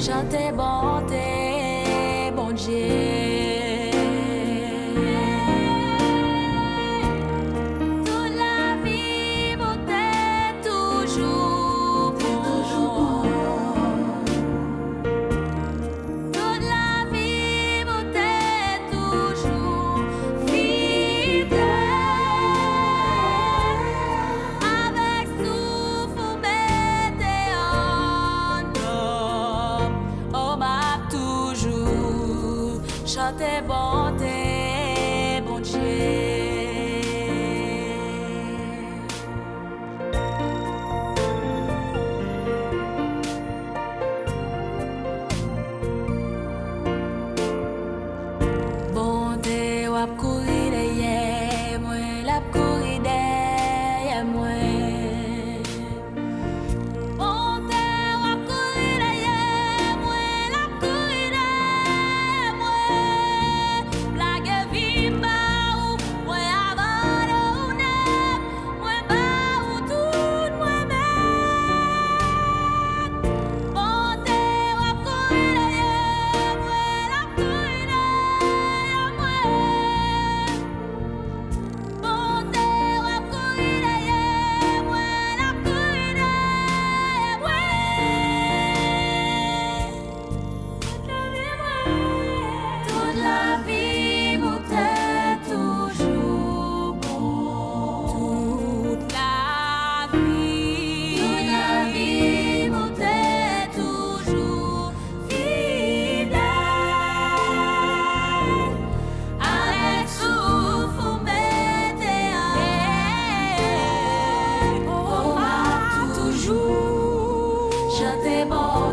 Chantez bonté, bon Dieu. Toute la vie, bonté, toujours bon. Toute la vie, bonté, toujours fidèle. Avec souffle, mettez en homme. Oh, m'a toujours chanté bonté, bon Dieu. Bonté, wap kouri derrière moi, la kouri derrière moi. Bonté, wap kouri derrière moi, la kouri derrière moi. Blague vimba ou moi abandonné, moi ba ou tout moi même. Bonté, wap kouri derrière moi, la kouri derrière moi. Bonté, wap kouri derrière moi, la kouri derrière moi. Toute la vie, bonté, toujours bon. Toute la vie, bonté, toujours fidèle. Avec souffle, mettez en. Oh, toujours chanter bon